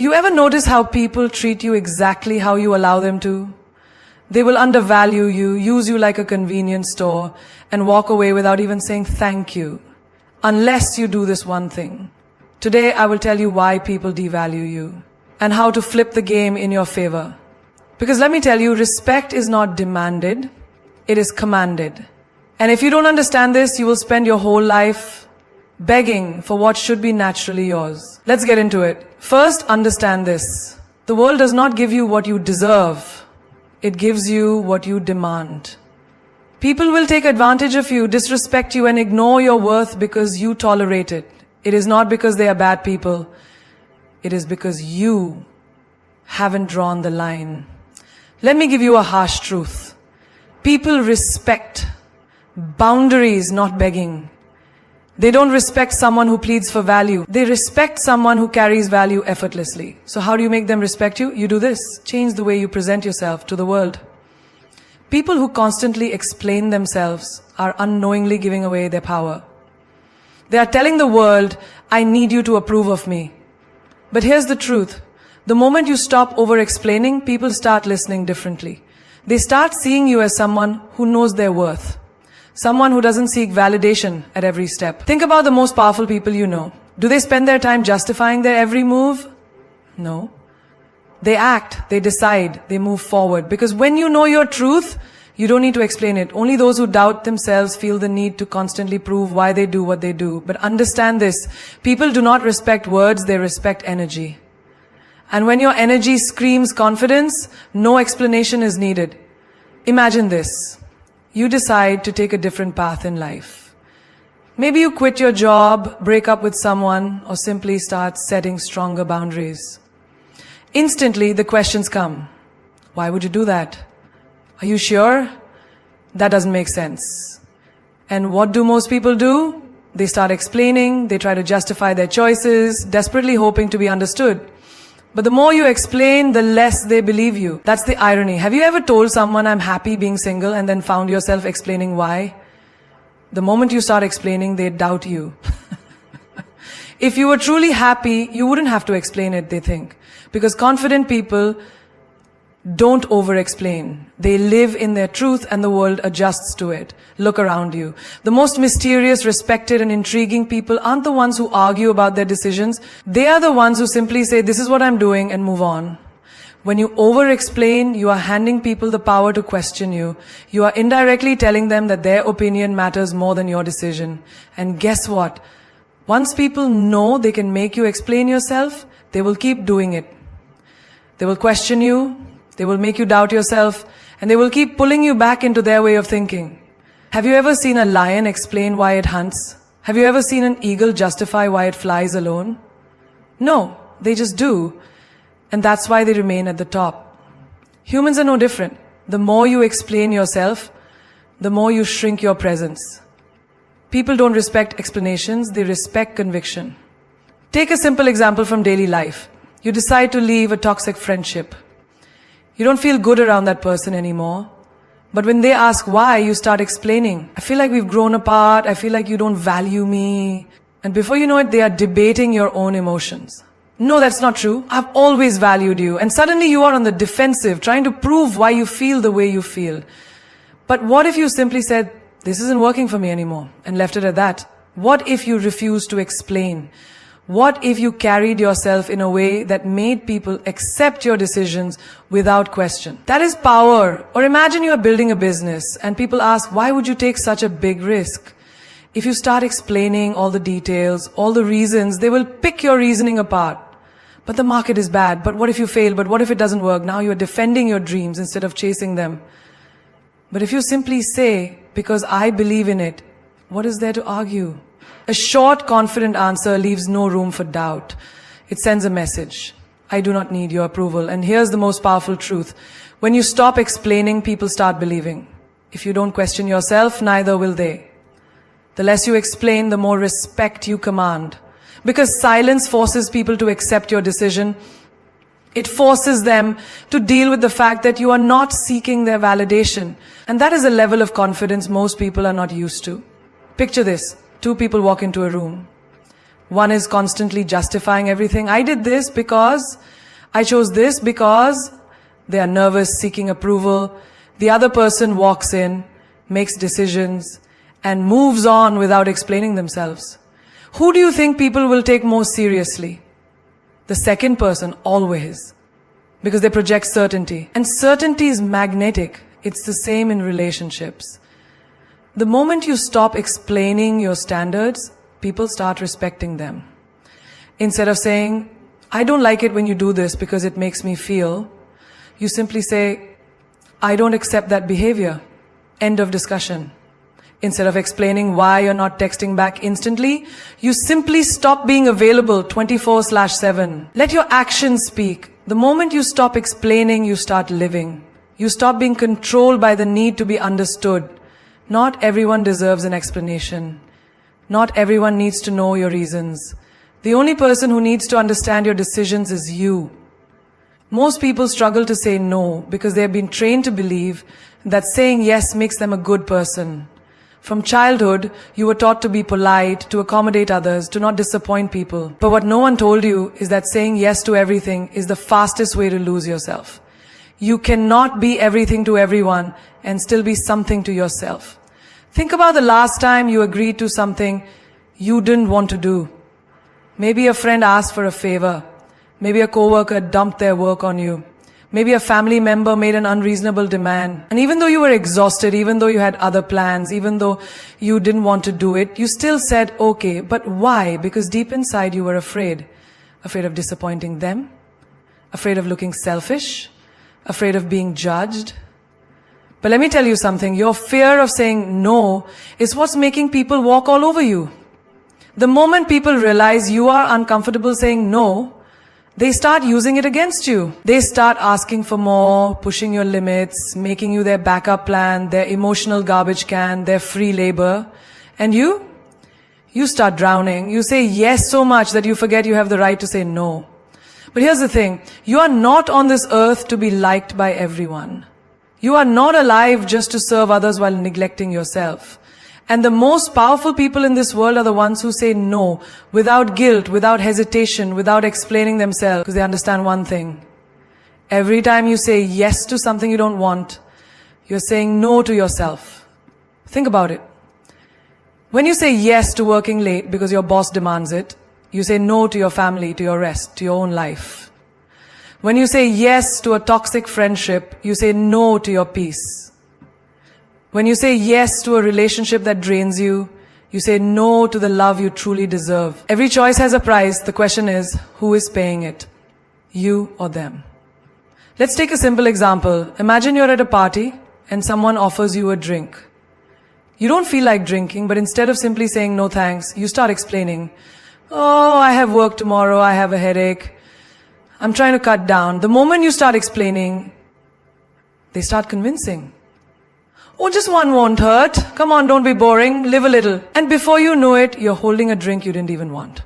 You ever notice how people treat you exactly how you allow them to? They will undervalue you, use you like a convenience store, and walk away without even saying thank you, unless you do this one thing. Today, I will tell you why people devalue you, and how to flip the game in your favor. Because let me tell you, respect is not demanded, it is commanded. And if you don't understand this, you will spend your whole life begging for what should be naturally yours. Let's get into it. First, understand this. The world does not give you what you deserve. It gives you what you demand. People will take advantage of you, disrespect you, and ignore your worth because you tolerate it. It is not because they are bad people. It is because you haven't drawn the line. Let me give you a harsh truth. People respect boundaries, not begging. They don't respect someone who pleads for value. They respect someone who carries value effortlessly. So how do you make them respect you? You do this. Change the way you present yourself to the world. People who constantly explain themselves are unknowingly giving away their power. They are telling the world, I need you to approve of me. But here's the truth. The moment you stop over-explaining, people start listening differently. They start seeing you as someone who knows their worth. Someone who doesn't seek validation at every step. Think about the most powerful people you know. Do they spend their time justifying their every move? No. They act, they decide, they move forward. Because when you know your truth, you don't need to explain it. Only those who doubt themselves feel the need to constantly prove why they do what they do. But understand this, people do not respect words, they respect energy. And when your energy screams confidence, no explanation is needed. Imagine this. You decide to take a different path in life. Maybe you quit your job, break up with someone, or simply start setting stronger boundaries. Instantly, the questions come. Why would you do that? Are you sure? That doesn't make sense. And what do most people do? They start explaining, they try to justify their choices, desperately hoping to be understood. But the more you explain, the less they believe you. That's the irony. Have you ever told someone, I'm happy being single, and then found yourself explaining why? The moment you start explaining, they doubt you. If you were truly happy, you wouldn't have to explain it, they think. Because confident people don't over-explain. They live in their truth and the world adjusts to it. Look around you. The most mysterious, respected and intriguing people aren't the ones who argue about their decisions. They are the ones who simply say, this is what I'm doing and move on. When you over-explain, you are handing people the power to question you. You are indirectly telling them that their opinion matters more than your decision. And guess what? Once people know they can make you explain yourself, they will keep doing it. They will question you. They will make you doubt yourself, and they will keep pulling you back into their way of thinking. Have you ever seen a lion explain why it hunts? Have you ever seen an eagle justify why it flies alone? No, they just do. And that's why they remain at the top. Humans are no different. The more you explain yourself, the more you shrink your presence. People don't respect explanations, they respect conviction. Take a simple example from daily life. You decide to leave a toxic friendship. You don't feel good around that person anymore. But when they ask why, you start explaining. I feel like we've grown apart. I feel like you don't value me. And before you know it, they are debating your own emotions. No, that's not true. I've always valued you. And suddenly you are on the defensive, trying to prove why you feel the way you feel. But what if you simply said, this isn't working for me anymore, and left it at that? What if you refused to explain? What if you carried yourself in a way that made people accept your decisions without question? That is power. Or imagine you are building a business and people ask, why would you take such a big risk? If you start explaining all the details, all the reasons, they will pick your reasoning apart. But the market is bad. But what if you fail? But what if it doesn't work? Now you are defending your dreams instead of chasing them. But if you simply say, because I believe in it, what is there to argue? A short, confident answer leaves no room for doubt. It sends a message. I do not need your approval. And here's the most powerful truth. When you stop explaining, people start believing. If you don't question yourself, neither will they. The less you explain, the more respect you command. Because silence forces people to accept your decision. It forces them to deal with the fact that you are not seeking their validation. And that is a level of confidence most people are not used to. Picture this. Two people walk into a room. One is constantly justifying everything. I did this because, I chose this because. They are nervous, seeking approval. The other person walks in, makes decisions, and moves on without explaining themselves. Who do you think people will take more seriously? The second person, always. Because they project certainty. And certainty is magnetic. It's the same in relationships. The moment you stop explaining your standards, people start respecting them. Instead of saying, I don't like it when you do this because it makes me feel, you simply say, I don't accept that behavior. End of discussion. Instead of explaining why you're not texting back instantly, you simply stop being available 24/7. Let your actions speak. The moment you stop explaining, you start living. You stop being controlled by the need to be understood. Not everyone deserves an explanation. Not everyone needs to know your reasons. The only person who needs to understand your decisions is you. Most people struggle to say no because they have been trained to believe that saying yes makes them a good person. From childhood, you were taught to be polite, to accommodate others, to not disappoint people. But what no one told you is that saying yes to everything is the fastest way to lose yourself. You cannot be everything to everyone and still be something to yourself. Think about the last time you agreed to something you didn't want to do. Maybe a friend asked for a favor. Maybe a coworker dumped their work on you. Maybe a family member made an unreasonable demand. And even though you were exhausted, even though you had other plans, even though you didn't want to do it, you still said, okay, but why? Because deep inside you were afraid. Afraid of disappointing them. Afraid of looking selfish. Afraid of being judged. But let me tell you something. Your fear of saying no is what's making people walk all over you. The moment people realize you are uncomfortable saying no, they start using it against you. They start asking for more, pushing your limits, making you their backup plan, their emotional garbage can, their free labor. And you start drowning. You say yes so much that you forget you have the right to say no. But here's the thing. You are not on this earth to be liked by everyone. You are not alive just to serve others while neglecting yourself. And the most powerful people in this world are the ones who say no, without guilt, without hesitation, without explaining themselves, because they understand one thing. Every time you say yes to something you don't want, you're saying no to yourself. Think about it. When you say yes to working late because your boss demands it, you say no to your family, to your rest, to your own life. When you say yes to a toxic friendship, you say no to your peace. When you say yes to a relationship that drains you, you say no to the love you truly deserve. Every choice has a price. The question is, who is paying it? You or them? Let's take a simple example. Imagine you're at a party and someone offers you a drink. You don't feel like drinking, but instead of simply saying no thanks, you start explaining, oh, I have work tomorrow, I have a headache, I'm trying to cut down. The moment you start explaining, they start convincing. Oh, just one won't hurt. Come on, don't be boring. Live a little. And before you know it, you're holding a drink you didn't even want.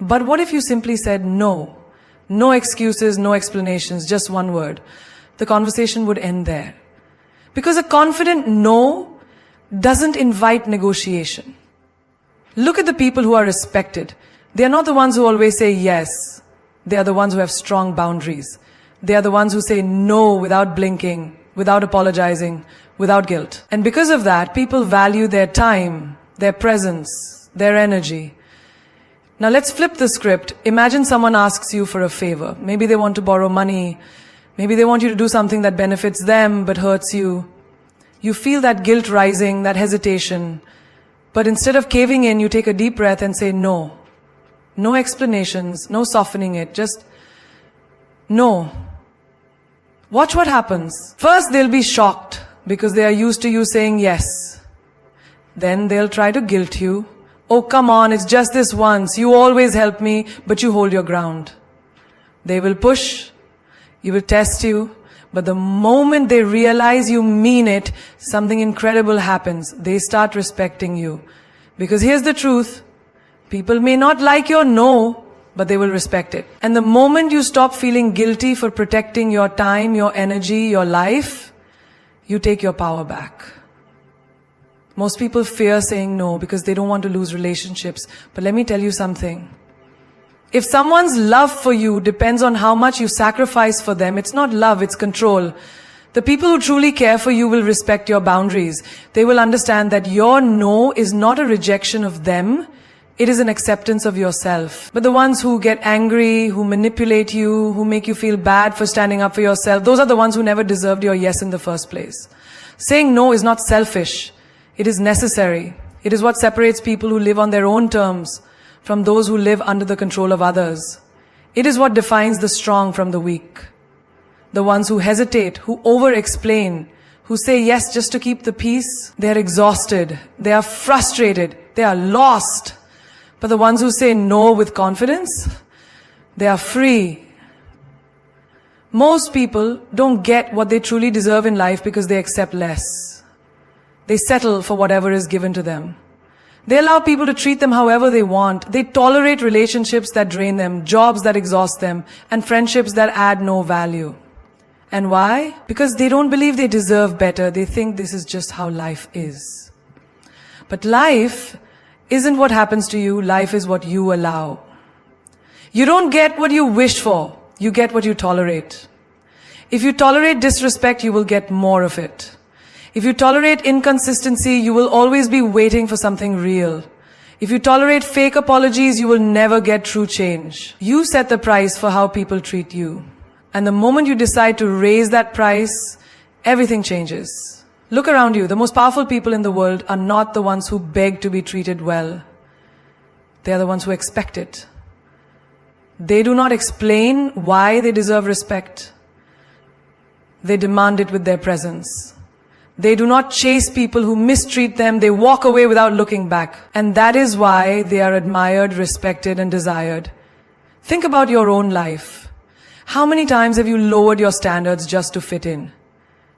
But what if you simply said no? No excuses, no explanations, just one word. The conversation would end there. Because a confident no doesn't invite negotiation. Look at the people who are respected. They are not the ones who always say yes. They are the ones who have strong boundaries. They are the ones who say no without blinking, without apologizing, without guilt. And because of that, people value their time, their presence, their energy. Now let's flip the script. Imagine someone asks you for a favor. Maybe they want to borrow money. Maybe they want you to do something that benefits them but hurts you. You feel that guilt rising, that hesitation. But instead of caving in, you take a deep breath and say no. No explanations, no softening it, just no. Watch what happens. First, they'll be shocked because they are used to you saying yes. Then they'll try to guilt you. Oh, come on, it's just this once. You always help me, but you hold your ground. They will push. You will test you. But the moment they realize you mean it, something incredible happens. They start respecting you. Because here's the truth. People may not like your no, but they will respect it. And the moment you stop feeling guilty for protecting your time, your energy, your life, you take your power back. Most people fear saying no because they don't want to lose relationships. But let me tell you something. If someone's love for you depends on how much you sacrifice for them, it's not love, it's control. The people who truly care for you will respect your boundaries. They will understand that your no is not a rejection of them. It is an acceptance of yourself. But the ones who get angry, who manipulate you, who make you feel bad for standing up for yourself, those are the ones who never deserved your yes in the first place. Saying no is not selfish. It is necessary. It is what separates people who live on their own terms from those who live under the control of others. It is what defines the strong from the weak. The ones who hesitate, who over-explain, who say yes just to keep the peace, they are exhausted, they are frustrated, they are lost. But the ones who say no with confidence, they are free. Most people don't get what they truly deserve in life because they accept less. They settle for whatever is given to them. They allow people to treat them however they want. They tolerate relationships that drain them, jobs that exhaust them, and friendships that add no value. And why? Because they don't believe they deserve better. They think this is just how life is. But life isn't what happens to you. Life is what you allow. You don't get what you wish for. You get what you tolerate. If you tolerate disrespect, you will get more of it. If you tolerate inconsistency, you will always be waiting for something real. If you tolerate fake apologies, you will never get true change. You set the price for how people treat you. And the moment you decide to raise that price, everything changes. Look around you. The most powerful people in the world are not the ones who beg to be treated well. They are the ones who expect it. They do not explain why they deserve respect. They demand it with their presence. They do not chase people who mistreat them. They walk away without looking back. And that is why they are admired, respected, and desired. Think about your own life. How many times have you lowered your standards just to fit in?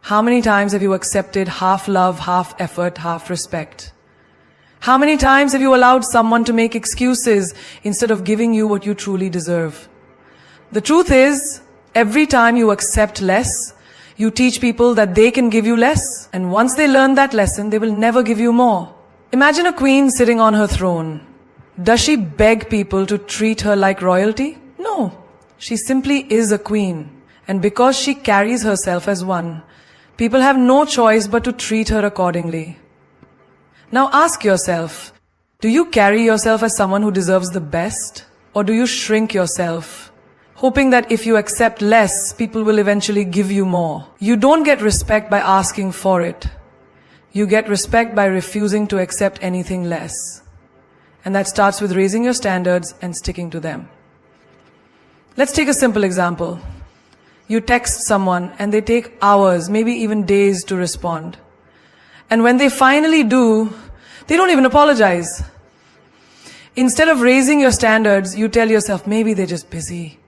How many times have you accepted half love, half effort, half respect? How many times have you allowed someone to make excuses instead of giving you what you truly deserve? The truth is, every time you accept less, you teach people that they can give you less, and once they learn that lesson, they will never give you more. Imagine a queen sitting on her throne. Does she beg people to treat her like royalty? No. She simply is a queen. And because she carries herself as one, people have no choice but to treat her accordingly. Now ask yourself, do you carry yourself as someone who deserves the best? Or do you shrink yourself, hoping that if you accept less, people will eventually give you more? You don't get respect by asking for it. You get respect by refusing to accept anything less. And that starts with raising your standards and sticking to them. Let's take a simple example. You text someone and they take hours, maybe even days to respond. And when they finally do, they don't even apologize. Instead of raising your standards, you tell yourself, maybe they're just busy.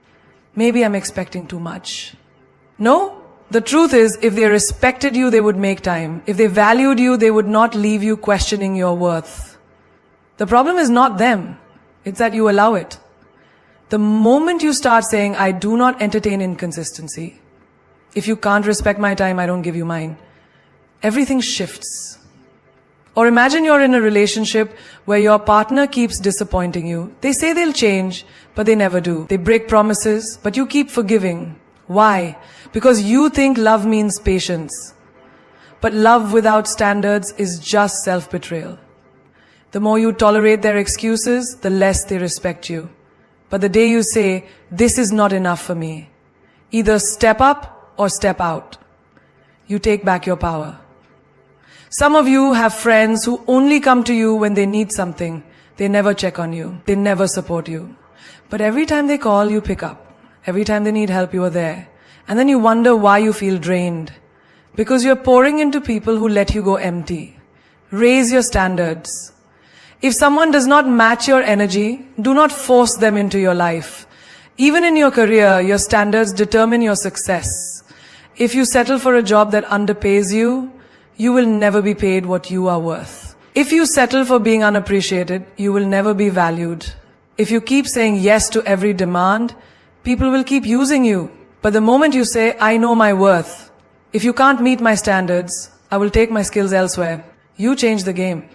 Maybe I'm expecting too much. No, the truth is, if they respected you, they would make time. If they valued you, they would not leave you questioning your worth. The problem is not them. It's that you allow it. The moment you start saying, I do not entertain inconsistency. If you can't respect my time, I don't give you mine. Everything shifts. Or imagine you're in a relationship where your partner keeps disappointing you. They say they'll change, but they never do. They break promises, but you keep forgiving. Why? Because you think love means patience. But love without standards is just self-betrayal. The more you tolerate their excuses, the less they respect you. But the day you say, this is not enough for me, either step up or step out. You take back your power. Some of you have friends who only come to you when they need something. They never check on you. They never support you. But every time they call, you pick up. Every time they need help, you are there. And then you wonder why you feel drained. Because you're pouring into people who let you go empty. Raise your standards. If someone does not match your energy, do not force them into your life. Even in your career, your standards determine your success. If you settle for a job that underpays you, you will never be paid what you are worth. If you settle for being unappreciated, you will never be valued. If you keep saying yes to every demand, people will keep using you. But the moment you say, I know my worth, if you can't meet my standards, I will take my skills elsewhere, You change the game.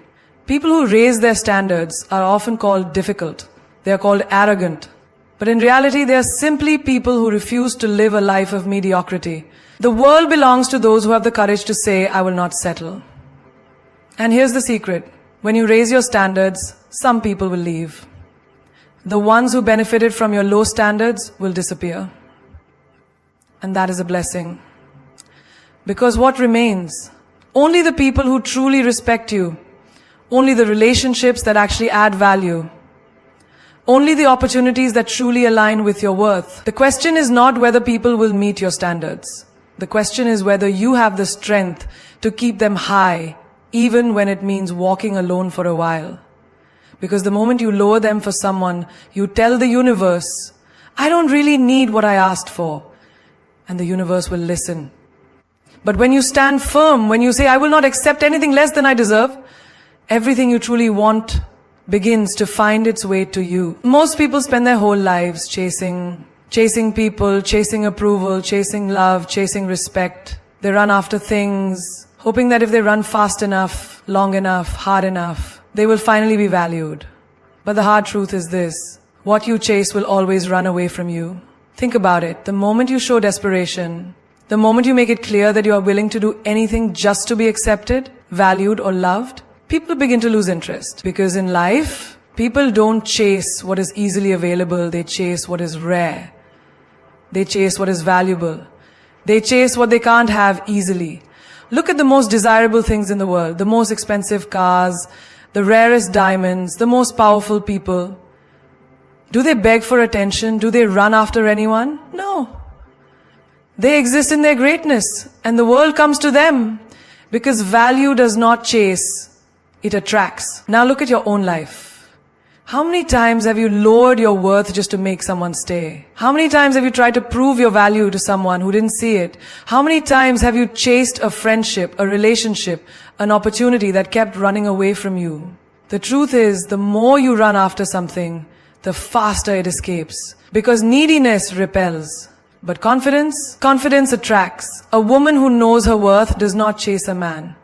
People who raise their standards are often called difficult. They are called arrogant. But in reality, they are simply people who refuse to live a life of mediocrity. The world belongs to those who have the courage to say, I will not settle. And here's the secret. When you raise your standards, some people will leave. The ones who benefited from your low standards will disappear. And that is a blessing. Because what remains? Only the people who truly respect you. Only the relationships that actually add value. Only the opportunities that truly align with your worth. The question is not whether people will meet your standards. The question is whether you have the strength to keep them high, even when it means walking alone for a while. Because the moment you lower them for someone, you tell the universe, I don't really need what I asked for. And the universe will listen. But when you stand firm, when you say, I will not accept anything less than I deserve, everything you truly want begins to find its way to you. Most people spend their whole lives chasing people, chasing approval, chasing love, chasing respect. They run after things, hoping that if they run fast enough, long enough, hard enough, they will finally be valued. But the hard truth is this: what you chase will always run away from you. Think about it. The moment you show desperation, the moment you make it clear that you are willing to do anything just to be accepted, valued, or loved, people begin to lose interest. Because in life, people don't chase what is easily available. They chase what is rare. They chase what is valuable. They chase what they can't have easily. Look at the most desirable things in the world. The most expensive cars, the rarest diamonds, the most powerful people. Do they beg for attention? Do they run after anyone? No. They exist in their greatness, and the world comes to them. Because value does not chase, it attracts. Now look at your own life. How many times have you lowered your worth just to make someone stay? How many times have you tried to prove your value to someone who didn't see it? How many times have you chased a friendship, a relationship, an opportunity that kept running away from you? The truth is, the more you run after something, the faster it escapes. Because neediness repels. But confidence attracts. A woman who knows her worth does not chase a man.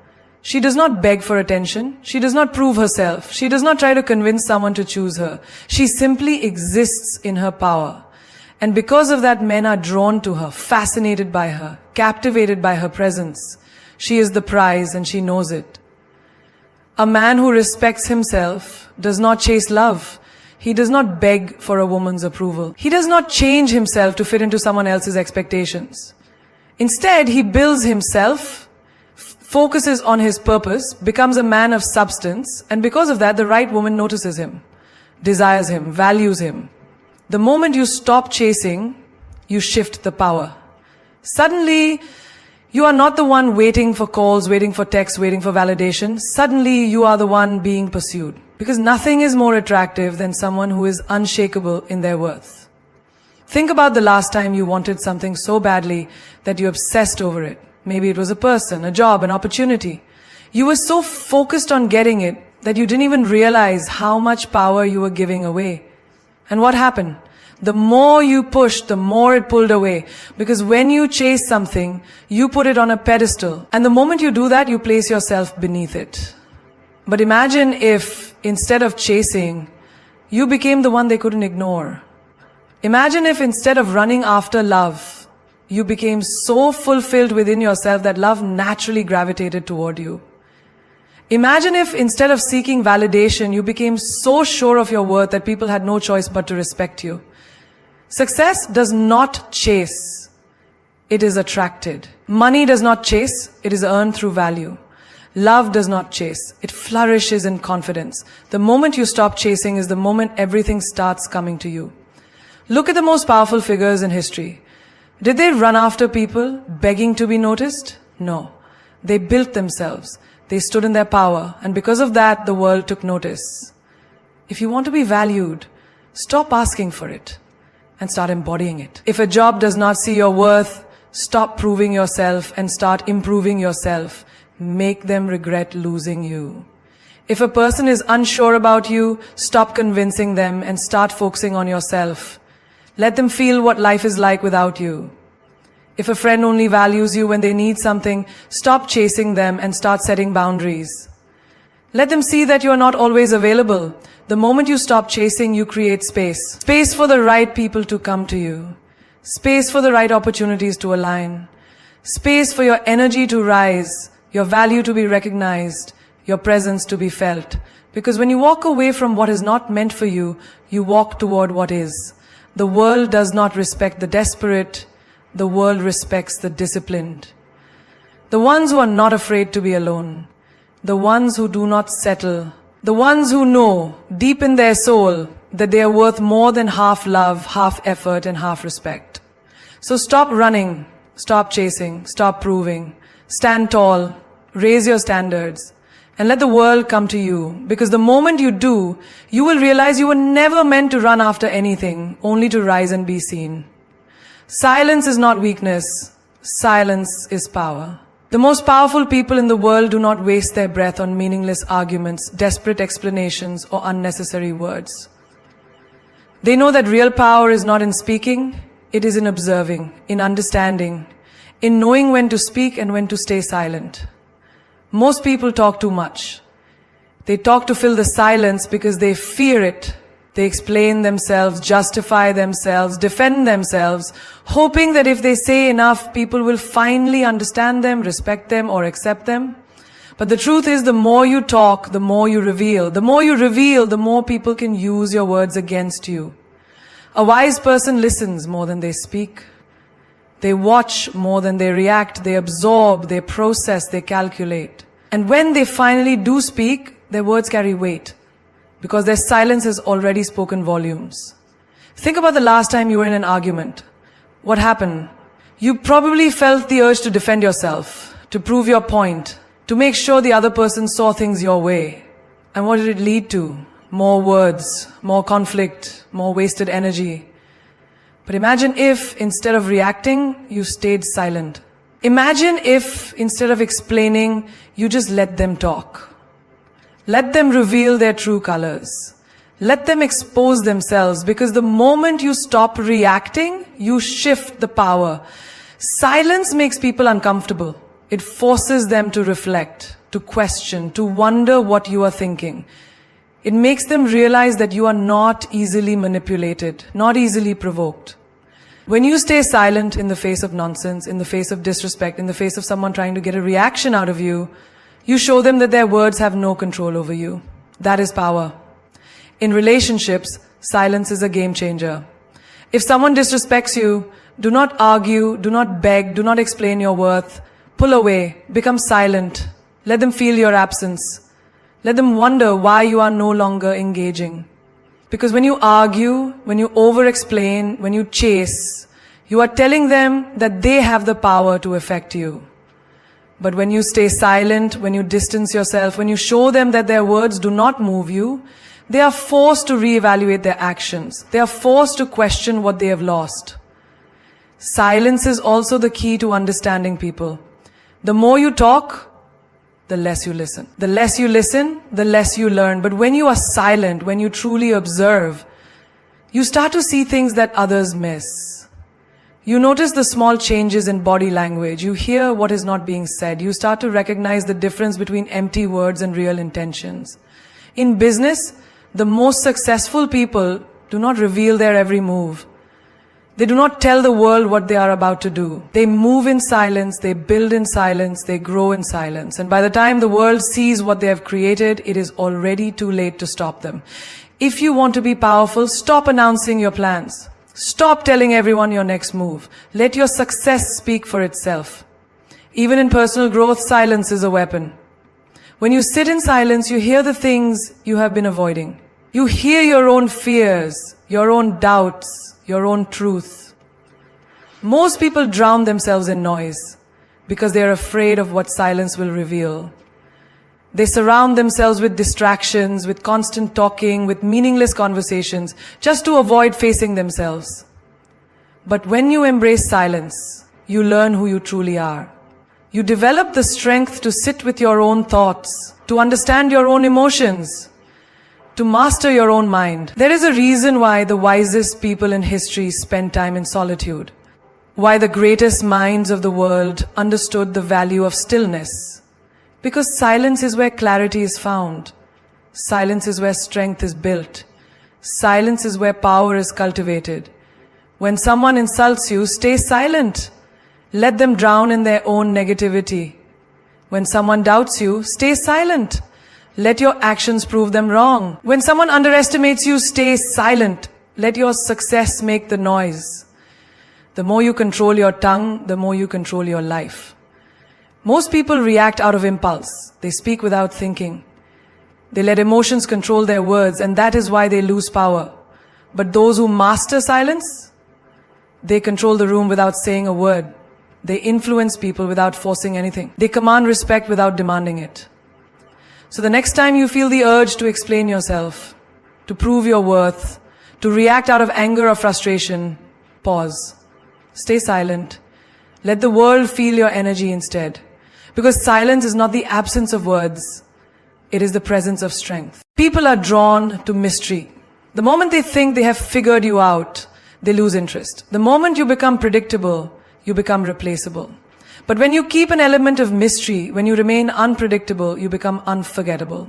She does not beg for attention. She does not prove herself. She does not try to convince someone to choose her. She simply exists in her power. And because of that, men are drawn to her, fascinated by her, captivated by her presence. She is the prize and she knows it. A man who respects himself does not chase love. He does not beg for a woman's approval. He does not change himself to fit into someone else's expectations. Instead, he builds himself, focuses on his purpose, becomes a man of substance, and because of that, the right woman notices him, desires him, values him. The moment you stop chasing, you shift the power. Suddenly, you are not the one waiting for calls, waiting for texts, waiting for validation. Suddenly, you are the one being pursued. Because nothing is more attractive than someone who is unshakable in their worth. Think about the last time you wanted something so badly that you obsessed over it. Maybe it was a person, a job, an opportunity. You were so focused on getting it that you didn't even realize how much power you were giving away. And what happened? The more you pushed, the more it pulled away. Because when you chase something, you put it on a pedestal. And the moment you do that, you place yourself beneath it. But imagine if, instead of chasing, you became the one they couldn't ignore. Imagine if instead of running after love, you became so fulfilled within yourself that love naturally gravitated toward you. Imagine if instead of seeking validation, you became so sure of your worth that people had no choice but to respect you. Success does not chase. It is attracted. Money does not chase. It is earned through value. Love does not chase. It flourishes in confidence. The moment you stop chasing is the moment everything starts coming to you. Look at the most powerful figures in history. Did they run after people, begging to be noticed? No. They built themselves. They stood in their power. And because of that, the world took notice. If you want to be valued, stop asking for it and start embodying it. If a job does not see your worth, stop proving yourself and start improving yourself. Make them regret losing you. If a person is unsure about you, stop convincing them and start focusing on yourself. Let them feel what life is like without you. If a friend only values you when they need something, stop chasing them and start setting boundaries. Let them see that you are not always available. The moment you stop chasing, you create space. Space for the right people to come to you. Space for the right opportunities to align. Space for your energy to rise, your value to be recognized, your presence to be felt. Because when you walk away from what is not meant for you, you walk toward what is. The world does not respect the desperate. The world respects the disciplined. The ones who are not afraid to be alone. The ones who do not settle. The ones who know deep in their soul that they are worth more than half love, half effort, and half respect. So stop running, stop chasing, stop proving. Stand tall, raise your standards, and let the world come to you. Because the moment you do, you will realize you were never meant to run after anything, only to rise and be seen. Silence is not weakness. Silence is power. The most powerful people in the world do not waste their breath on meaningless arguments, desperate explanations, or unnecessary words. They know that real power is not in speaking, it is in observing, in understanding, in knowing when to speak and when to stay silent. Most people talk too much. They talk to fill the silence because they fear it. They explain themselves, justify themselves, defend themselves, hoping that if they say enough, people will finally understand them, respect them, or accept them. But the truth is, the more you talk, the more you reveal. The more you reveal, the more people can use your words against you. A wise person listens more than they speak. They watch more than they react. They absorb, they process, they calculate. And when they finally do speak, their words carry weight, because their silence has already spoken volumes. Think about the last time you were in an argument. What happened? You probably felt the urge to defend yourself, to prove your point, to make sure the other person saw things your way. And what did it lead to? More words, more conflict, more wasted energy. But imagine if, instead of reacting, you stayed silent. Imagine if, instead of explaining, you just let them talk. Let them reveal their true colors. Let them expose themselves, because the moment you stop reacting, you shift the power. Silence makes people uncomfortable. It forces them to reflect, to question, to wonder what you are thinking. It makes them realize that you are not easily manipulated, not easily provoked. When you stay silent in the face of nonsense, in the face of disrespect, in the face of someone trying to get a reaction out of you, you show them that their words have no control over you. That is power. In relationships, silence is a game changer. If someone disrespects you, do not argue, do not beg, do not explain your worth. Pull away, become silent. Let them feel your absence. Let them wonder why you are no longer engaging. Because when you argue, when you over-explain, when you chase, you are telling them that they have the power to affect you. But when you stay silent, when you distance yourself, when you show them that their words do not move you, they are forced to reevaluate their actions. They are forced to question what they have lost. Silence is also the key to understanding people. The more you talk, the less you listen. The less you listen, the less you learn. But when you are silent, when you truly observe, you start to see things that others miss. You notice the small changes in body language. You hear what is not being said. You start to recognize the difference between empty words and real intentions. In business, the most successful people do not reveal their every move. They do not tell the world what they are about to do. They move in silence, they build in silence, they grow in silence. And by the time the world sees what they have created, it is already too late to stop them. If you want to be powerful, stop announcing your plans. Stop telling everyone your next move. Let your success speak for itself. Even in personal growth, silence is a weapon. When you sit in silence, you hear the things you have been avoiding. You hear your own fears, your own doubts, your own truth. Most people drown themselves in noise because they are afraid of what silence will reveal. They surround themselves with distractions, with constant talking, with meaningless conversations, just to avoid facing themselves. But when you embrace silence, you learn who you truly are. You develop the strength to sit with your own thoughts, to understand your own emotions, to master your own mind. There is a reason why the wisest people in history spent time in solitude, why the greatest minds of the world understood the value of stillness. Because silence is where clarity is found. Silence is where strength is built. Silence is where power is cultivated. When someone insults you, stay silent. Let them drown in their own negativity. When someone doubts you, stay silent. Let your actions prove them wrong. When someone underestimates you, stay silent. Let your success make the noise. The more you control your tongue, the more you control your life. Most people react out of impulse. They speak without thinking. They let emotions control their words, and that is why they lose power. But those who master silence, they control the room without saying a word. They influence people without forcing anything. They command respect without demanding it. So the next time you feel the urge to explain yourself, to prove your worth, to react out of anger or frustration, pause. Stay silent. Let the world feel your energy instead. Because silence is not the absence of words. It is the presence of strength. People are drawn to mystery. The moment they think they have figured you out, they lose interest. The moment you become predictable, you become replaceable. But when you keep an element of mystery, when you remain unpredictable, you become unforgettable.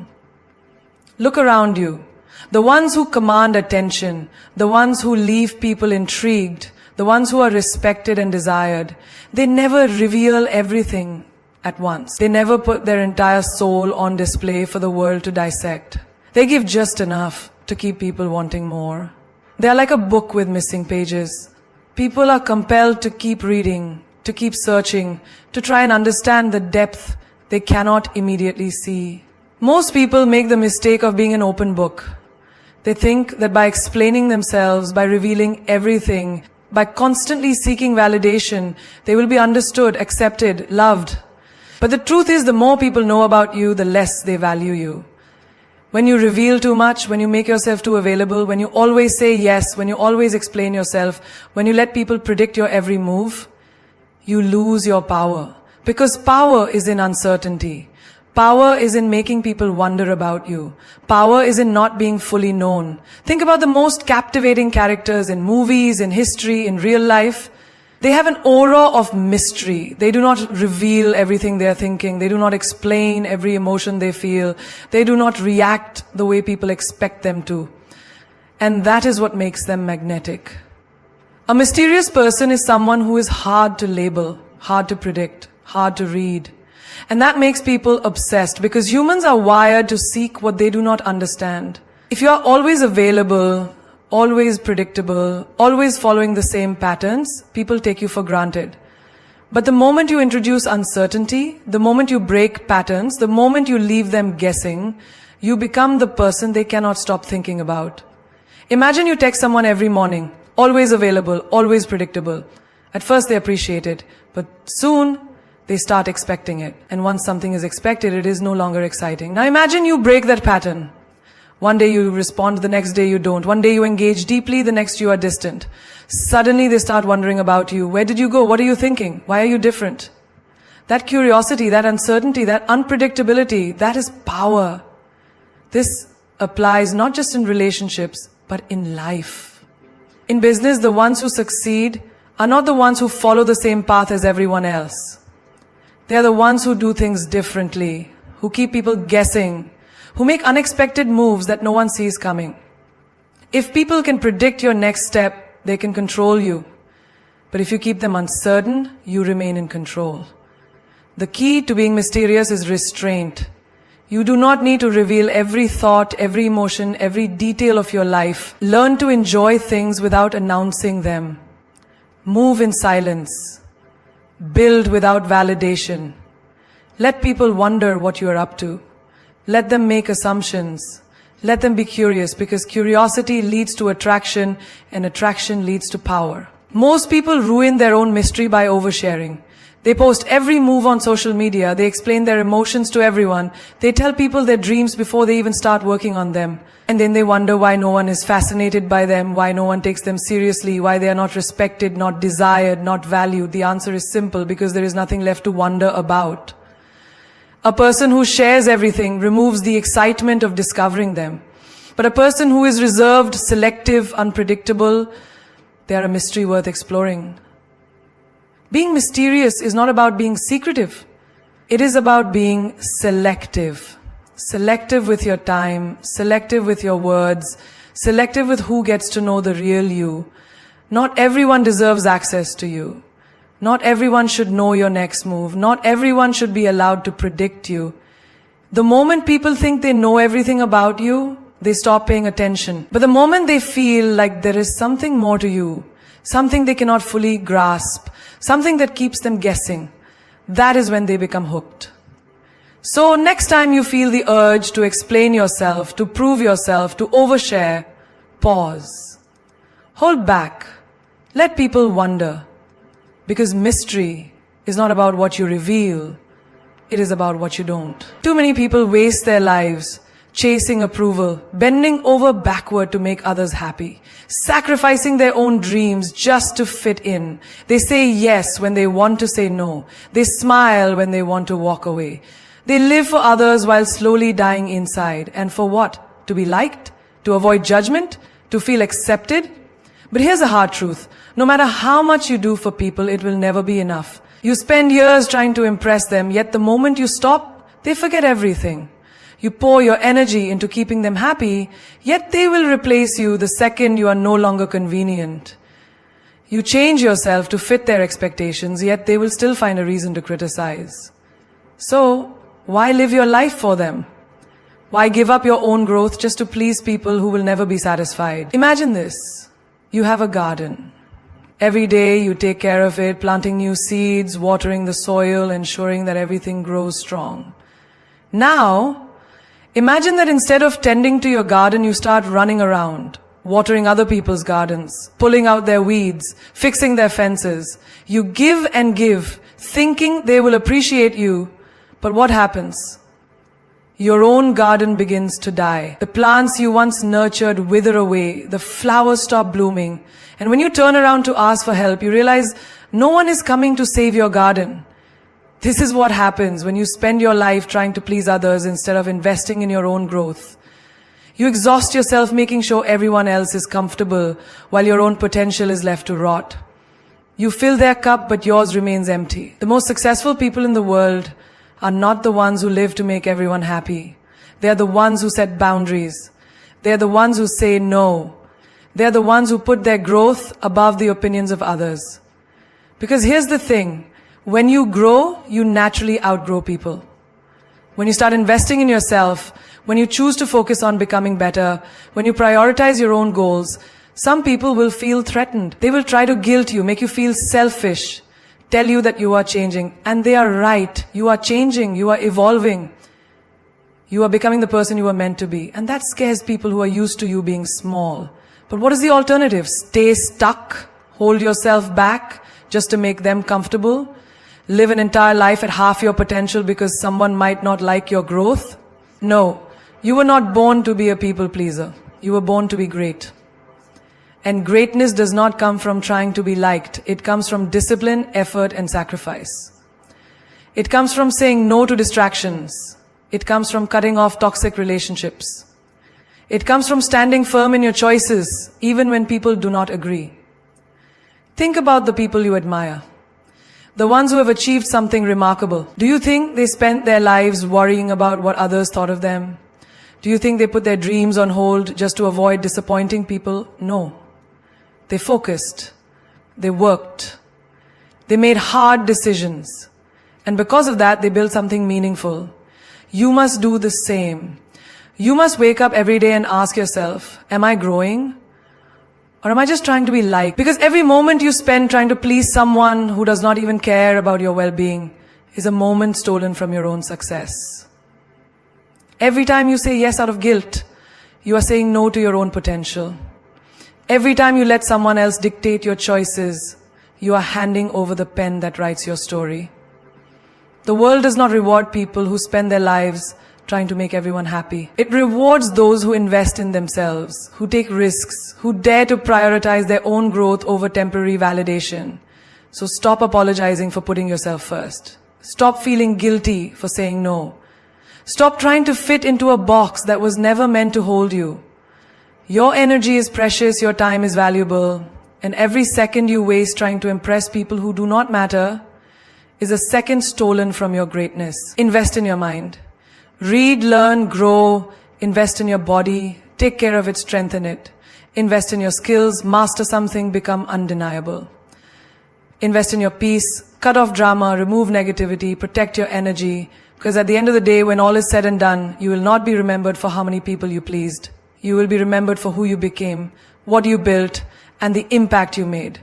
Look around you. The ones who command attention, the ones who leave people intrigued, the ones who are respected and desired, they never reveal everything at once. They never put their entire soul on display for the world to dissect. They give just enough to keep people wanting more. They are like a book with missing pages. People are compelled to keep reading, to keep searching, to try and understand the depth they cannot immediately see. Most people make the mistake of being an open book. They think that by explaining themselves, by revealing everything, by constantly seeking validation, they will be understood, accepted, loved. But the truth is, the more people know about you, the less they value you. When you reveal too much, when you make yourself too available, when you always say yes, when you always explain yourself, when you let people predict your every move, you lose your power. Because power is in uncertainty. Power is in making people wonder about you. Power is in not being fully known. Think about the most captivating characters in movies, in history, in real life. They have an aura of mystery. They do not reveal everything they are thinking. They do not explain every emotion they feel. They do not react the way people expect them to. And that is what makes them magnetic. A mysterious person is someone who is hard to label, hard to predict, hard to read. And that makes people obsessed because humans are wired to seek what they do not understand. If you are always available, always predictable, always following the same patterns, people take you for granted. But the moment you introduce uncertainty, the moment you break patterns, the moment you leave them guessing, you become the person they cannot stop thinking about. Imagine you text someone every morning, always available, always predictable. At first they appreciate it, but soon they start expecting it. And once something is expected, it is no longer exciting. Now imagine you break that pattern. One day you respond, the next day you don't. One day you engage deeply, the next you are distant. Suddenly they start wondering about you. Where did you go? What are you thinking? Why are you different? That curiosity, that uncertainty, that unpredictability, that is power. This applies not just in relationships, but in life. In business, the ones who succeed are not the ones who follow the same path as everyone else. They are the ones who do things differently, who keep people guessing, who make unexpected moves that no one sees coming. If people can predict your next step, they can control you. But if you keep them uncertain, you remain in control. The key to being mysterious is restraint. You do not need to reveal every thought, every emotion, every detail of your life. Learn to enjoy things without announcing them. Move in silence. Build without validation. Let people wonder what you are up to. Let them make assumptions. Let them be curious, because curiosity leads to attraction and attraction leads to power. Most people ruin their own mystery by oversharing. They post every move on social media. They explain their emotions to everyone. They tell people their dreams before they even start working on them. And then they wonder why no one is fascinated by them, why no one takes them seriously, why they are not respected, not desired, not valued. The answer is simple: because there is nothing left to wonder about. A person who shares everything removes the excitement of discovering them. But a person who is reserved, selective, unpredictable, they are a mystery worth exploring. Being mysterious is not about being secretive. It is about being selective. Selective with your time, selective with your words, selective with who gets to know the real you. Not everyone deserves access to you. Not everyone should know your next move. Not everyone should be allowed to predict you. The moment people think they know everything about you, they stop paying attention. But the moment they feel like there is something more to you, something they cannot fully grasp, something that keeps them guessing, that is when they become hooked. So next time you feel the urge to explain yourself, to prove yourself, to overshare, pause. Hold back. Let people wonder. Because mystery is not about what you reveal, it is about what you don't. Too many people waste their lives chasing approval, bending over backward to make others happy, sacrificing their own dreams just to fit in. They say yes when they want to say no. They smile when they want to walk away. They live for others while slowly dying inside. And for what? To be liked? To avoid judgment? To feel accepted? But here's a hard truth. No matter how much you do for people, it will never be enough. You spend years trying to impress them, yet the moment you stop, they forget everything. You pour your energy into keeping them happy, yet they will replace you the second you are no longer convenient. You change yourself to fit their expectations, yet they will still find a reason to criticize. So, why live your life for them? Why give up your own growth just to please people who will never be satisfied? Imagine this. You have a garden. Every day you take care of it, planting new seeds, watering the soil, ensuring that everything grows strong. Now, imagine that instead of tending to your garden, you start running around, watering other people's gardens, pulling out their weeds, fixing their fences. You give and give, thinking they will appreciate you. But what happens? Your own garden begins to die. The plants you once nurtured wither away. The flowers stop blooming. And when you turn around to ask for help, you realize no one is coming to save your garden. This is what happens when you spend your life trying to please others instead of investing in your own growth. You exhaust yourself making sure everyone else is comfortable while your own potential is left to rot. You fill their cup, but yours remains empty. The most successful people in the world are not the ones who live to make everyone happy. They are the ones who set boundaries. They are the ones who say no. They are the ones who put their growth above the opinions of others. Because here's the thing. When you grow, you naturally outgrow people. When you start investing in yourself, when you choose to focus on becoming better, when you prioritize your own goals, some people will feel threatened. They will try to guilt you, make you feel selfish, tell you that you are changing. And they are right. You are changing. You are evolving. You are becoming the person you were meant to be. And that scares people who are used to you being small. But what is the alternative? Stay stuck, hold yourself back just to make them comfortable, live an entire life at half your potential because someone might not like your growth? No, you were not born to be a people pleaser. You were born to be great. And greatness does not come from trying to be liked. It comes from discipline, effort, and sacrifice. It comes from saying no to distractions. It comes from cutting off toxic relationships. It comes from standing firm in your choices, even when people do not agree. Think about the people you admire. The ones who have achieved something remarkable. Do you think they spent their lives worrying about what others thought of them? Do you think they put their dreams on hold just to avoid disappointing people? No. They focused. They worked. They made hard decisions. And because of that, they built something meaningful. You must do the same. You must wake up every day and ask yourself, am I growing? Or am I just trying to be liked? Because every moment you spend trying to please someone who does not even care about your well-being is a moment stolen from your own success. Every time you say yes out of guilt, you are saying no to your own potential. Every time you let someone else dictate your choices, you are handing over the pen that writes your story. The world does not reward people who spend their lives trying to make everyone happy. It rewards those who invest in themselves, who take risks, who dare to prioritize their own growth over temporary validation. So stop apologizing for putting yourself first. Stop feeling guilty for saying no. Stop trying to fit into a box that was never meant to hold you. Your energy is precious, your time is valuable, and every second you waste trying to impress people who do not matter is a second stolen from your greatness. Invest in your mind. Read, learn, grow, invest in your body, take care of it, strengthen it. Invest in your skills, master something, become undeniable. Invest in your peace, cut off drama, remove negativity, protect your energy, because at the end of the day, when all is said and done, you will not be remembered for how many people you pleased. You will be remembered for who you became, what you built, and the impact you made.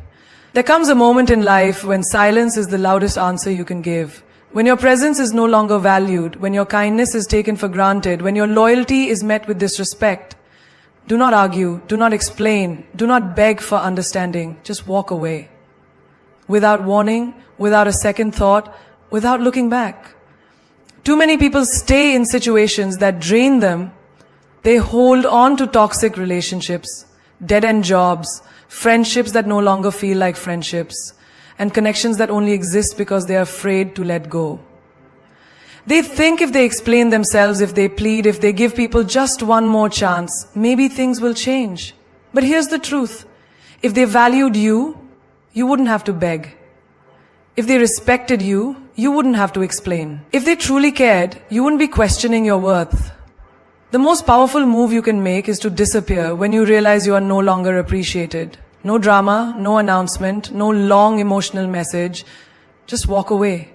There comes a moment in life when silence is the loudest answer you can give. When your presence is no longer valued, when your kindness is taken for granted, when your loyalty is met with disrespect. Do not argue, do not explain, do not beg for understanding, just walk away. Without warning, without a second thought, without looking back. Too many people stay in situations that drain them. They hold on to toxic relationships, dead-end jobs, friendships that no longer feel like friendships, and connections that only exist because they are afraid to let go. They think if they explain themselves, if they plead, if they give people just one more chance, maybe things will change. But here's the truth. If they valued you, you wouldn't have to beg. If they respected you, you wouldn't have to explain. If they truly cared, you wouldn't be questioning your worth. The most powerful move you can make is to disappear when you realize you are no longer appreciated. No drama, no announcement, no long emotional message. Just walk away.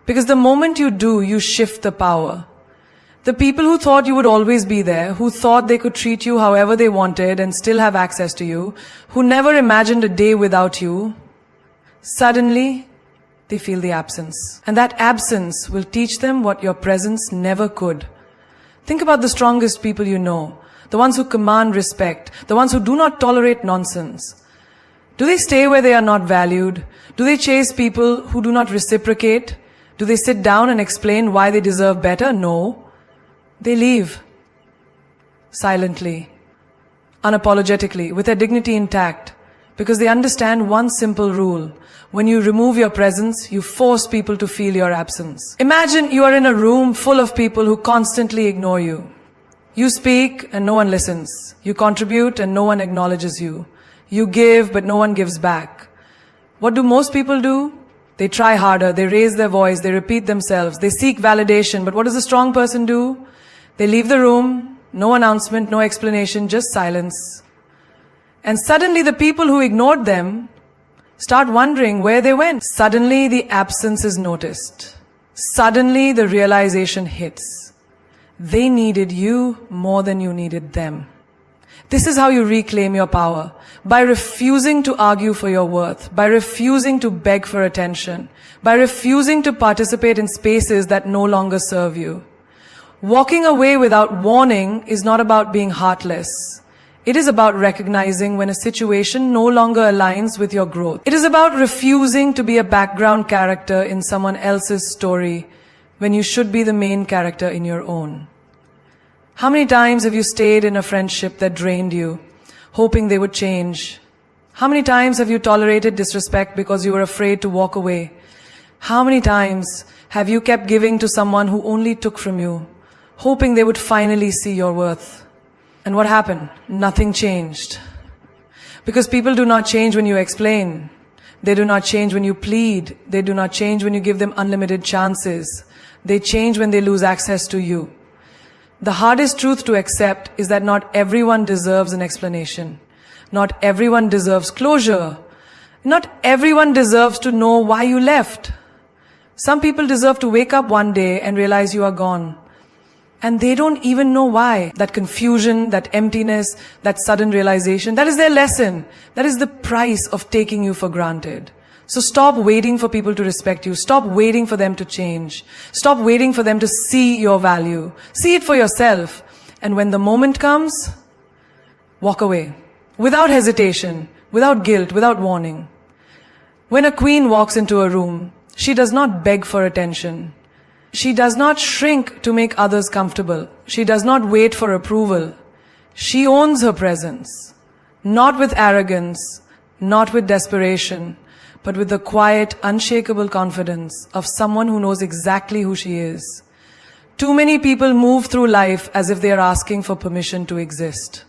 Because the moment you do, you shift the power. The people who thought you would always be there, who thought they could treat you however they wanted and still have access to you, who never imagined a day without you, suddenly they feel the absence. And that absence will teach them what your presence never could. Think about the strongest people you know, the ones who command respect, the ones who do not tolerate nonsense. Do they stay where they are not valued? Do they chase people who do not reciprocate? Do they sit down and explain why they deserve better? No. They leave. Silently. Unapologetically. With their dignity intact. Because they understand one simple rule. When you remove your presence, you force people to feel your absence. Imagine you are in a room full of people who constantly ignore you. You speak and no one listens. You contribute and no one acknowledges you. You give but no one gives back. What do most people do? They try harder, they raise their voice, they repeat themselves, they seek validation. But what does a strong person do? They leave the room, no announcement, no explanation, just silence. And suddenly the people who ignored them start wondering where they went. Suddenly the absence is noticed. Suddenly the realization hits. They needed you more than you needed them. This is how you reclaim your power. By refusing to argue for your worth. By refusing to beg for attention. By refusing to participate in spaces that no longer serve you. Walking away without warning is not about being heartless. It is about recognizing when a situation no longer aligns with your growth. It is about refusing to be a background character in someone else's story when you should be the main character in your own. How many times have you stayed in a friendship that drained you, hoping they would change? How many times have you tolerated disrespect because you were afraid to walk away? How many times have you kept giving to someone who only took from you, hoping they would finally see your worth? And what happened? Nothing changed. Because people do not change when you explain. They do not change when you plead. They do not change when you give them unlimited chances. They change when they lose access to you. The hardest truth to accept is that not everyone deserves an explanation. Not everyone deserves closure. Not everyone deserves to know why you left. Some people deserve to wake up one day and realize you are gone. And they don't even know why. That confusion, that emptiness, that sudden realization, that is their lesson. That is the price of taking you for granted. So stop waiting for people to respect you. Stop waiting for them to change. Stop waiting for them to see your value. See it for yourself. And when the moment comes, walk away. Without hesitation, without guilt, without warning. When a queen walks into a room, she does not beg for attention. She does not shrink to make others comfortable. She does not wait for approval. She owns her presence. Not with arrogance, not with desperation, but with the quiet, unshakable confidence of someone who knows exactly who she is. Too many people move through life as if they are asking for permission to exist.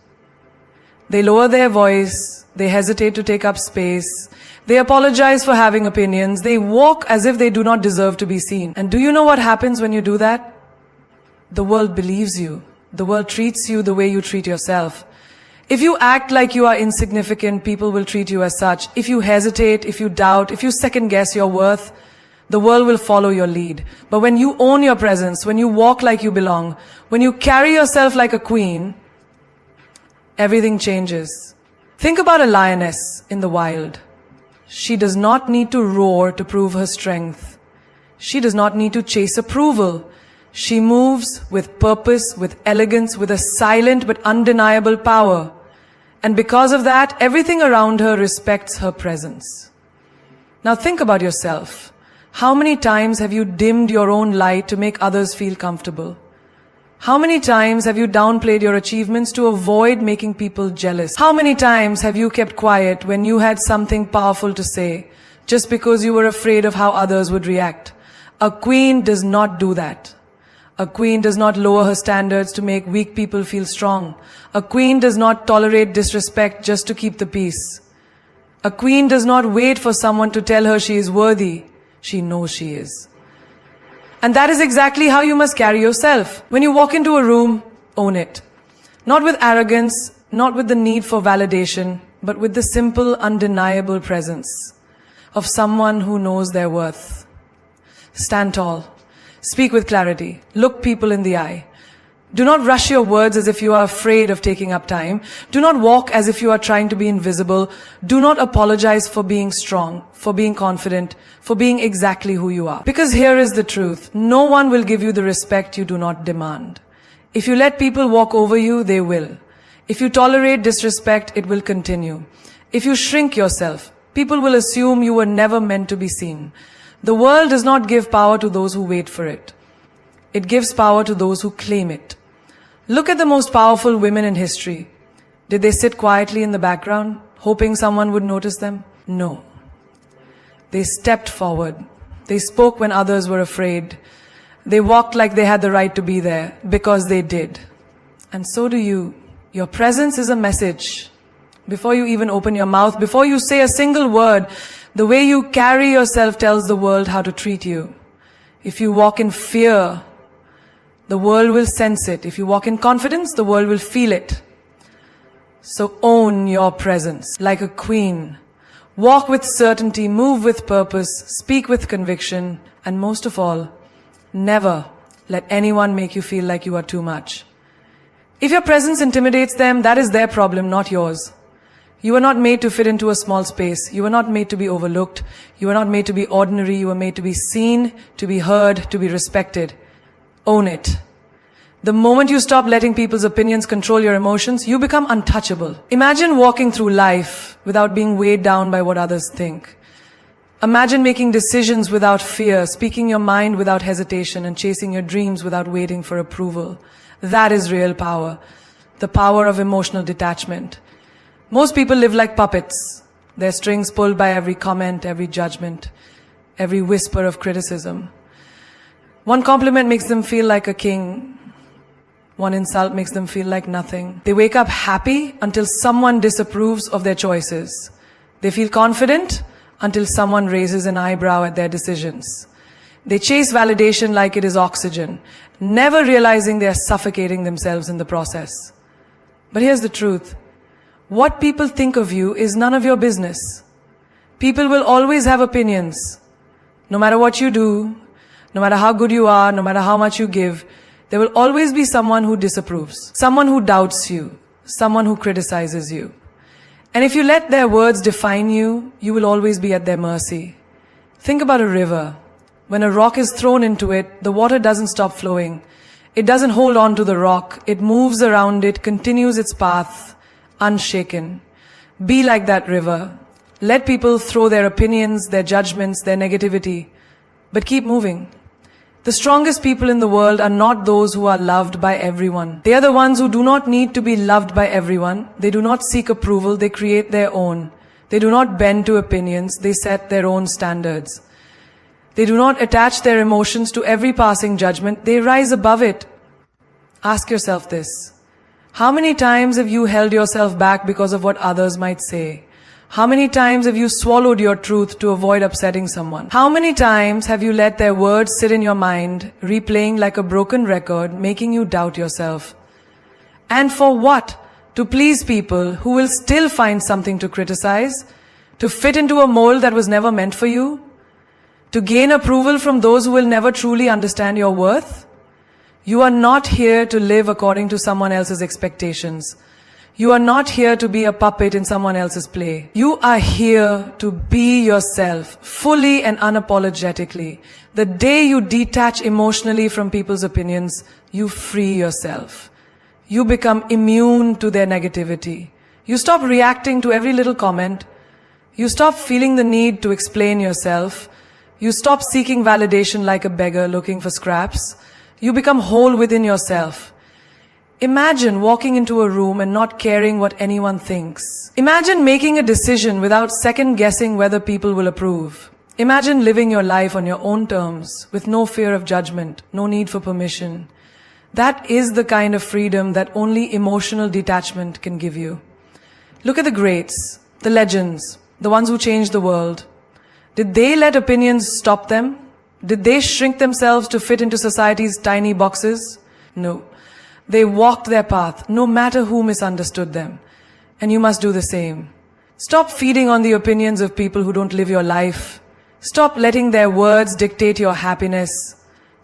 They lower their voice, they hesitate to take up space, They apologize for having opinions. They walk as if they do not deserve to be seen. And do you know what happens when you do that? The world believes you. The world treats you the way you treat yourself. If you act like you are insignificant, people will treat you as such. If you hesitate, if you doubt, if you second guess your worth, the world will follow your lead. But when you own your presence, when you walk like you belong, when you carry yourself like a queen, everything changes. Think about a lioness in the wild. She does not need to roar to prove her strength. She does not need to chase approval. She moves with purpose, with elegance, with a silent but undeniable power. And because of that, everything around her respects her presence. Now think about yourself. How many times have you dimmed your own light to make others feel comfortable? How many times have you downplayed your achievements to avoid making people jealous? How many times have you kept quiet when you had something powerful to say, just because you were afraid of how others would react? A queen does not do that. A queen does not lower her standards to make weak people feel strong. A queen does not tolerate disrespect just to keep the peace. A queen does not wait for someone to tell her she is worthy. She knows she is. And that is exactly how you must carry yourself. When you walk into a room, own it. Not with arrogance, not with the need for validation, but with the simple, undeniable presence of someone who knows their worth. Stand tall. Speak with clarity. Look people in the eye. Do not rush your words as if you are afraid of taking up time. Do not walk as if you are trying to be invisible. Do not apologize for being strong, for being confident, for being exactly who you are. Because here is the truth. No one will give you the respect you do not demand. If you let people walk over you, they will. If you tolerate disrespect, it will continue. If you shrink yourself, people will assume you were never meant to be seen. The world does not give power to those who wait for it. It gives power to those who claim it. Look at the most powerful women in history. Did they sit quietly in the background, hoping someone would notice them? No. They stepped forward. They spoke when others were afraid. They walked like they had the right to be there, because they did. And so do you. Your presence is a message. Before you even open your mouth, before you say a single word, the way you carry yourself tells the world how to treat you. If you walk in fear, the world will sense it. If you walk in confidence, the world will feel it. So own your presence like a queen. Walk with certainty, move with purpose, speak with conviction, and most of all, never let anyone make you feel like you are too much. If your presence intimidates them, that is their problem, not yours. You were not made to fit into a small space. You were not made to be overlooked. You were not made to be ordinary. You were made to be seen, to be heard, to be respected. Own it. The moment you stop letting people's opinions control your emotions, you become untouchable. Imagine walking through life without being weighed down by what others think. Imagine making decisions without fear, speaking your mind without hesitation, and chasing your dreams without waiting for approval. That is real power. The power of emotional detachment. Most people live like puppets. Their strings pulled by every comment, every judgment, every whisper of criticism. One compliment makes them feel like a king. One insult makes them feel like nothing. They wake up happy until someone disapproves of their choices. They feel confident until someone raises an eyebrow at their decisions. They chase validation like it is oxygen, never realizing they are suffocating themselves in the process. But here's the truth. What people think of you is none of your business. People will always have opinions. No matter what you do, no matter how good you are, no matter how much you give, there will always be someone who disapproves, someone who doubts you, someone who criticizes you. And if you let their words define you, you will always be at their mercy. Think about a river. When a rock is thrown into it, the water doesn't stop flowing. It doesn't hold on to the rock. It moves around it, continues its path, unshaken. Be like that river. Let people throw their opinions, their judgments, their negativity, but keep moving. The strongest people in the world are not those who are loved by everyone. They are the ones who do not need to be loved by everyone. They do not seek approval. They create their own. They do not bend to opinions. They set their own standards. They do not attach their emotions to every passing judgment. They rise above it. Ask yourself this. How many times have you held yourself back because of what others might say? How many times have you swallowed your truth to avoid upsetting someone? How many times have you let their words sit in your mind, replaying like a broken record, making you doubt yourself? And for what? To please people who will still find something to criticize? To fit into a mold that was never meant for you? To gain approval from those who will never truly understand your worth? You are not here to live according to someone else's expectations. You are not here to be a puppet in someone else's play. You are here to be yourself, fully and unapologetically. The day you detach emotionally from people's opinions, you free yourself. You become immune to their negativity. You stop reacting to every little comment. You stop feeling the need to explain yourself. You stop seeking validation like a beggar looking for scraps. You become whole within yourself. Imagine walking into a room and not caring what anyone thinks. Imagine making a decision without second guessing whether people will approve. Imagine living your life on your own terms, with no fear of judgment, no need for permission. That is the kind of freedom that only emotional detachment can give you. Look at the greats, the legends, the ones who changed the world. Did they let opinions stop them? Did they shrink themselves to fit into society's tiny boxes? No. They walked their path, no matter who misunderstood them. And you must do the same. Stop feeding on the opinions of people who don't live your life. Stop letting their words dictate your happiness.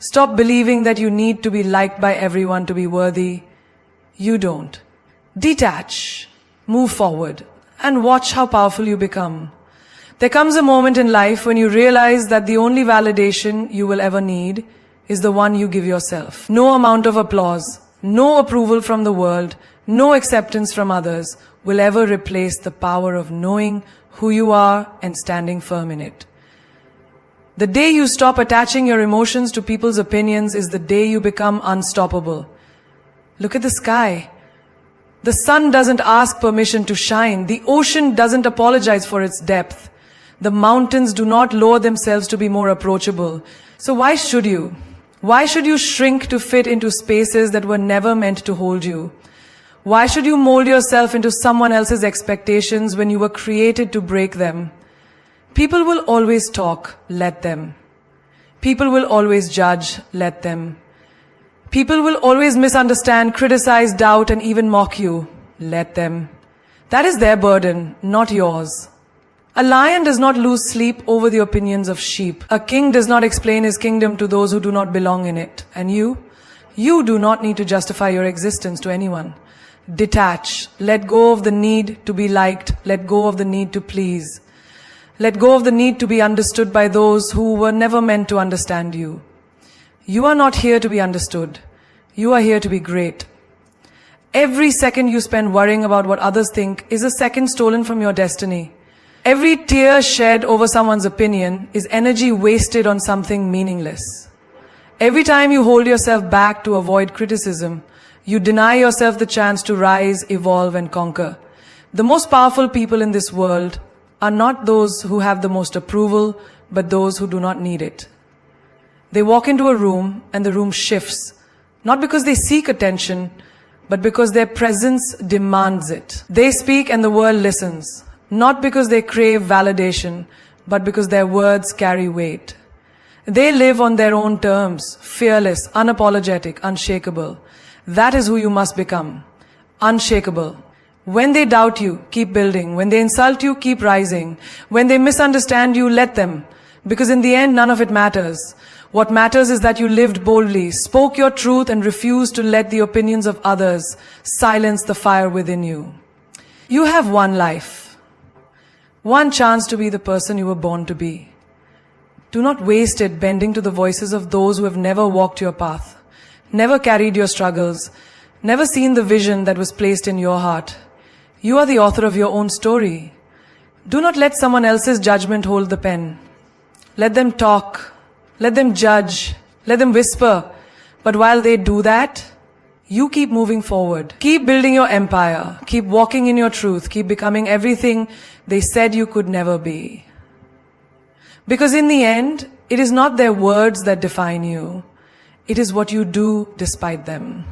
Stop believing that you need to be liked by everyone to be worthy. You don't. Detach, move forward, and watch how powerful you become. There comes a moment in life when you realize that the only validation you will ever need is the one you give yourself. No amount of applause, no approval from the world, no acceptance from others will ever replace the power of knowing who you are and standing firm in it. The day you stop attaching your emotions to people's opinions is the day you become unstoppable. Look at the sky. The sun doesn't ask permission to shine. The ocean doesn't apologize for its depth. The mountains do not lower themselves to be more approachable. So why should you? Why should you shrink to fit into spaces that were never meant to hold you? Why should you mold yourself into someone else's expectations when you were created to break them? People will always talk, let them. People will always judge, let them. People will always misunderstand, criticize, doubt, and even mock you, let them. That is their burden, not yours. A lion does not lose sleep over the opinions of sheep. A king does not explain his kingdom to those who do not belong in it. And you do not need to justify your existence to anyone. Detach. Let go of the need to be liked. Let go of the need to please. Let go of the need to be understood by those who were never meant to understand you. You are not here to be understood. You are here to be great. Every second you spend worrying about what others think is a second stolen from your destiny. Every tear shed over someone's opinion is energy wasted on something meaningless. Every time you hold yourself back to avoid criticism, you deny yourself the chance to rise, evolve, and conquer. The most powerful people in this world are not those who have the most approval, but those who do not need it. They walk into a room and the room shifts, not because they seek attention, but because their presence demands it. They speak and the world listens. Not because they crave validation, but because their words carry weight. They live on their own terms, fearless, unapologetic, unshakable. That is who you must become. Unshakable. When they doubt you, keep building. When they insult you, keep rising. When they misunderstand you, let them. Because in the end, none of it matters. What matters is that you lived boldly, spoke your truth, and refused to let the opinions of others silence the fire within you. You have one life. One chance to be the person you were born to be. Do not waste it bending to the voices of those who have never walked your path, never carried your struggles, never seen the vision that was placed in your heart. You are the author of your own story. Do not let someone else's judgment hold the pen. Let them talk, let them judge, let them whisper. But while they do that, you keep moving forward. Keep building your empire. Keep walking in your truth. Keep becoming everything they said you could never be. Because in the end, it is not their words that define you. It is what you do despite them.